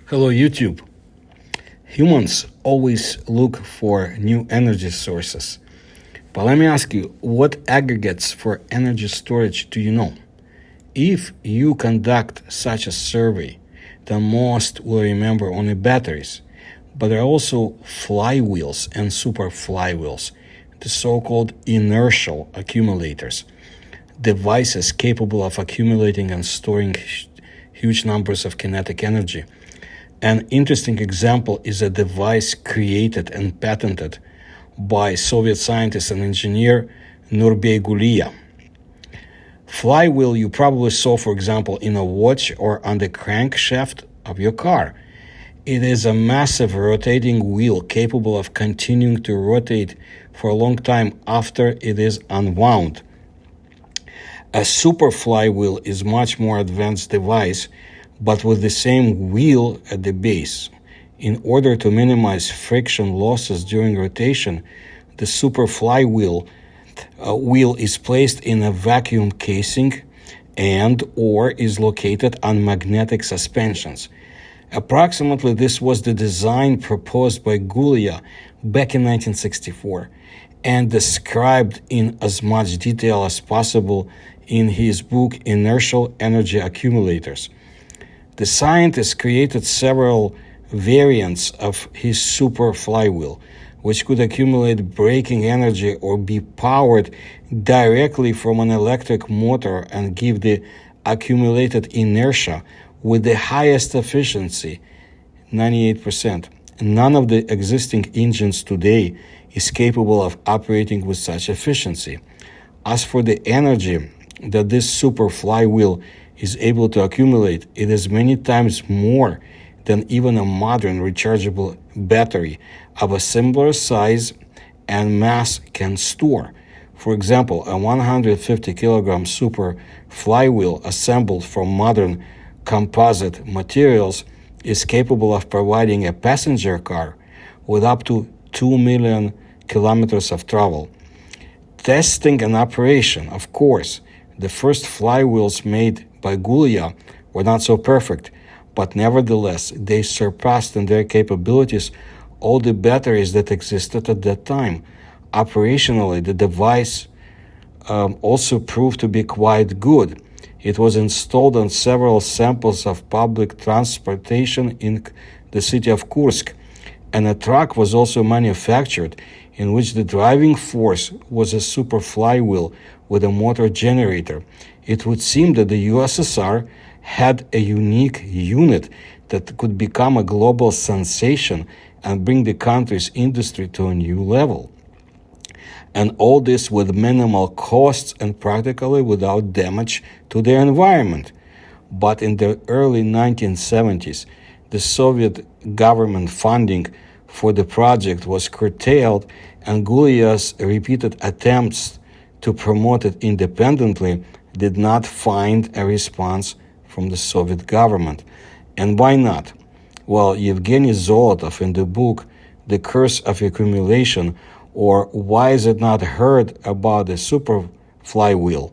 Hello, YouTube. Humans always look for new energy sources. But let me ask you, what aggregates for energy storage do you know? If you conduct such a survey, then most will remember only batteries. But there are also flywheels and super flywheels, the so-called inertial accumulators, devices capable of accumulating and storing huge numbers of kinetic energy. An interesting example is a device created and patented by Soviet scientist and engineer Nurbegulia. Flywheel you probably saw, for example, in a watch or on the crankshaft of your car. It is a massive rotating wheel capable of continuing to rotate for a long time after it is unwound. A super flywheel is a much more advanced device, but with the same wheel at the base. In order to minimize friction losses during rotation, the super flywheel wheel is placed in a vacuum casing and or is located on magnetic suspensions. Approximately this was the design proposed by Gulia back in 1964 and described in as much detail as possible in his book Inertial Energy Accumulators. The scientist created several variants of his super flywheel, which could accumulate braking energy or be powered directly from an electric motor and give the accumulated inertia with the highest efficiency, 98%. None of the existing engines today is capable of operating with such efficiency. As for the energy that this super flywheel is able to accumulate, it is many times more than even a modern rechargeable battery of a similar size and mass can store. For example, a 150 kilogram super flywheel assembled from modern composite materials is capable of providing a passenger car with up to 2 million kilometers of travel. Testing and operation, of course, the first flywheels made by Gulia were not so perfect, but nevertheless they surpassed in their capabilities all the batteries that existed at that time. Operationally, the device also proved to be quite good. It was installed on several samples of public transportation in the city of Kursk, and a truck was also manufactured in which the driving force was a super flywheel with a motor generator. It would seem that the USSR had a unique unit that could become a global sensation and bring the country's industry to a new level. And all this with minimal costs and practically without damage to the environment. But in the early 1970s, the Soviet government funding for the project was curtailed, and Gulia's repeated attempts to promote it independently did not find a response from the Soviet government. And why not? Well, Yevgeny Zolotov in the book The Curse of Accumulation, or Why Is It Not Heard About the Super Flywheel,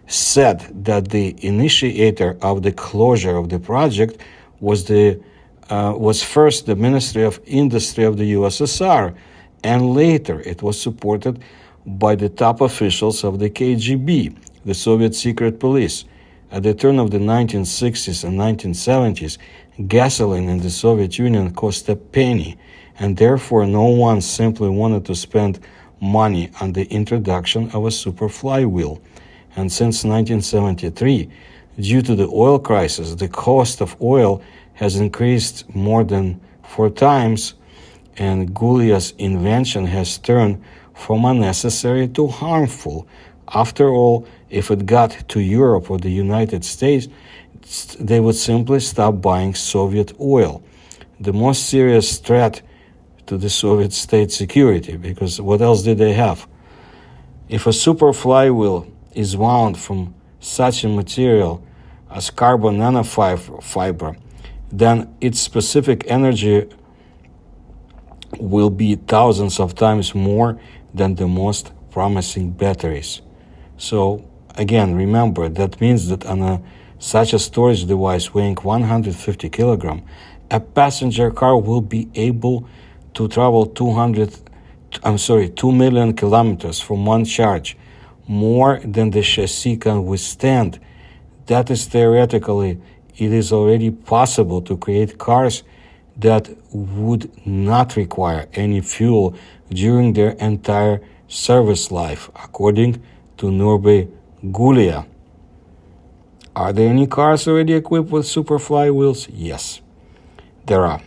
said that the initiator of the closure of the project was first the Ministry of Industry of the USSR, and later it was supported by the top officials of the KGB, the Soviet secret police. At the turn of the 1960s and 1970s, gasoline in the Soviet Union cost a penny, and therefore no one simply wanted to spend money on the introduction of a super flywheel. And since 1973, due to the oil crisis, the cost of oil has increased more than 4 times, and Gulia's invention has turned from unnecessary to harmful. After all, if it got to Europe or the United States, they would simply stop buying Soviet oil. The most serious threat to the Soviet state security, because what else did they have? If a super flywheel is wound from such a material as carbon nanofiber, then its specific energy will be thousands of times more than the most promising batteries. So again, remember, that means that on a such a storage device weighing 150 kilogram, a passenger car will be able to travel 2 million kilometers from one charge, more than the chassis can withstand. That is theoretically, it is already possible to create cars that would not require any fuel during their entire service life, according to Norbert Gulia. Are there any cars already equipped with super flywheels? Yes, there are.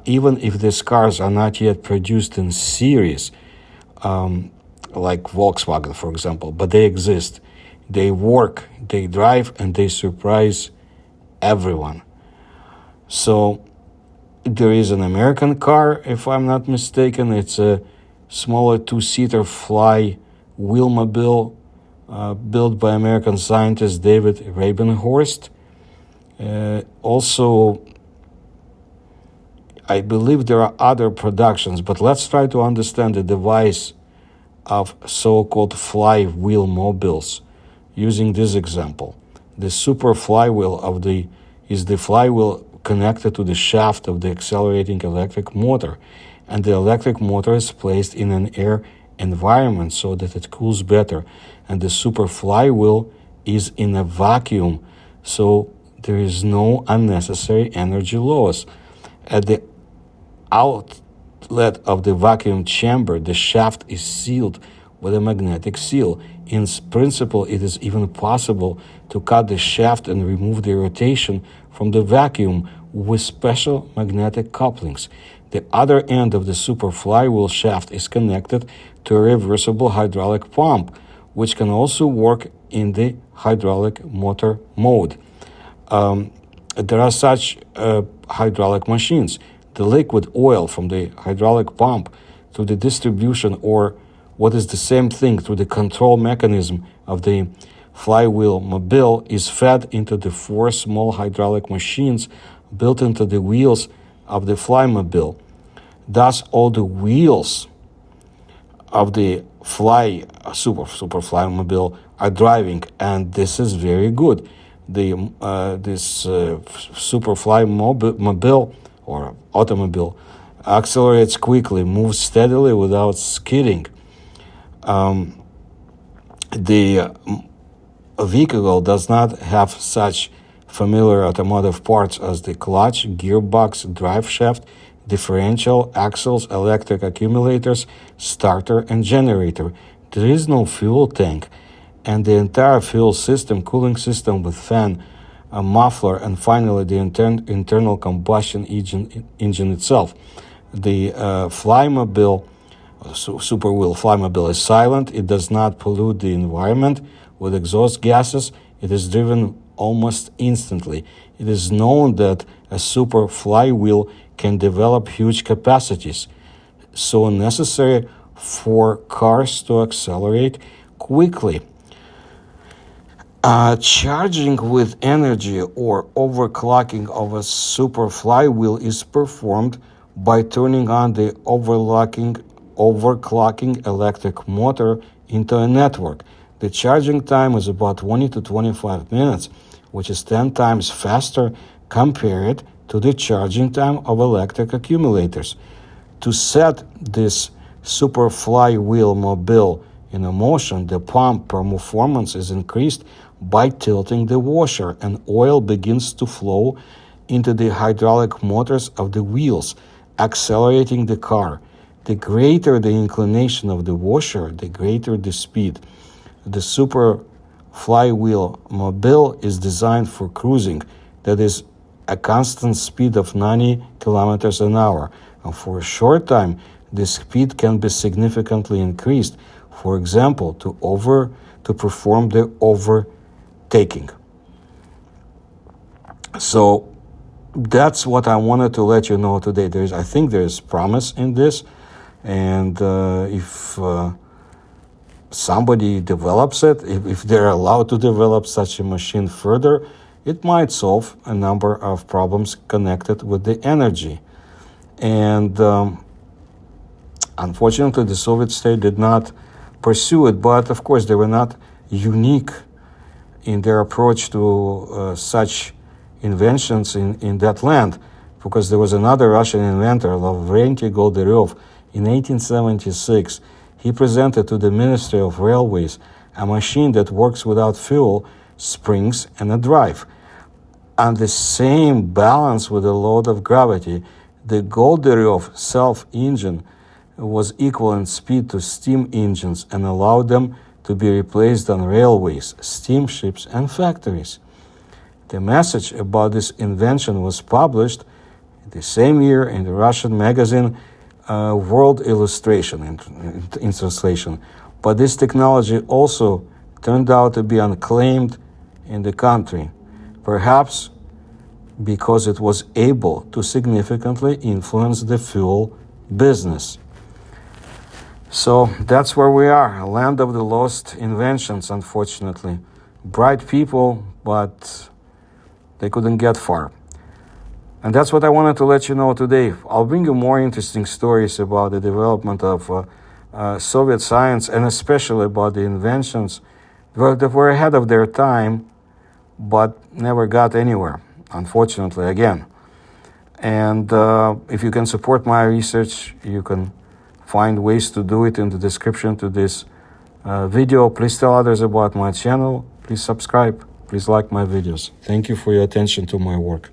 Even if these cars are not yet produced in series, like Volkswagen, for example, but they exist. They work, they drive, and they surprise everyone. So there is an American car, if I'm not mistaken. It's a smaller two-seater Flywheel-Mobile built by American scientist David Rabenhorst. Also, I believe there are other productions, but let's try to understand the device of so-called flywheel-mobiles using this example. The super flywheel is the flywheel connected to the shaft of the accelerating electric motor, and the electric motor is placed in an air environment so that it cools better, and the super flywheel is in a vacuum, so there is no unnecessary energy loss. At the outlet of the vacuum chamber, the shaft is sealed with a magnetic seal. In principle, it is even possible to cut the shaft and remove the rotation from the vacuum with special magnetic couplings. The other end of the super flywheel shaft is connected to a reversible hydraulic pump, which can also work in the hydraulic motor mode. There are such hydraulic machines. The liquid oil from the hydraulic pump through the distribution, or what is the same thing, through the control mechanism of the Flywheel-Mobile, is fed into the 4 small hydraulic machines built into the wheels of the Flymobile. Thus, all the wheels of the super Flymobile are driving, and this is very good. This super Flymobile or automobile accelerates quickly, moves steadily without skidding. The vehicle does not have such familiar automotive parts as the clutch, gearbox, drive shaft, differential, axles, electric accumulators, starter, and generator. There is no fuel tank, and the entire fuel system, cooling system with fan, a muffler, and finally the internal combustion engine itself. The Flymobile, Superwheel Flymobile, is silent. It does not pollute the environment with exhaust gases. It is driven almost instantly. It is known that a super flywheel can develop huge capacities, so necessary for cars to accelerate quickly. Charging with energy or overclocking of a super flywheel is performed by turning on the overclocking electric motor into a network. The charging time is about 20 to 25 minutes, which is 10 times faster compared to the charging time of electric accumulators. To set this super Flywheel-Mobile in motion, the pump performance is increased by tilting the washer, and oil begins to flow into the hydraulic motors of the wheels, accelerating the car. The greater the inclination of the washer, the greater the speed. The super Flywheel-Mobile is designed for cruising, that is, a constant speed of 90 kilometers an hour, and for a short time, the speed can be significantly increased, for example, to perform the overtaking. So that's what I wanted to let you know today. I think there's promise in this, and if somebody develops it, if they're allowed to develop such a machine further, it might solve a number of problems connected with the energy. And unfortunately, the Soviet state did not pursue it, but of course, they were not unique in their approach to such inventions in that land, because there was another Russian inventor, Lavrentiy Goldaryov, in 1876. He presented to the Ministry of Railways a machine that works without fuel, springs, and a drive. On the same balance with the load of gravity, the Goldaryov self-engine was equal in speed to steam engines and allowed them to be replaced on railways, steamships, and factories. The message about this invention was published the same year in the Russian magazine World Illustration in translation. But this technology also turned out to be unclaimed in the country, perhaps because it was able to significantly influence the fuel business. So that's where we are, a land of the lost inventions, unfortunately. Bright people, but they couldn't get far. And that's what I wanted to let you know today. I'll bring you more interesting stories about the development of Soviet science, and especially about the inventions that were ahead of their time, but never got anywhere, unfortunately, again. And if you can support my research, you can find ways to do it in the description to this video. Please tell others about my channel. Please subscribe. Please like my videos. Thank you for your attention to my work.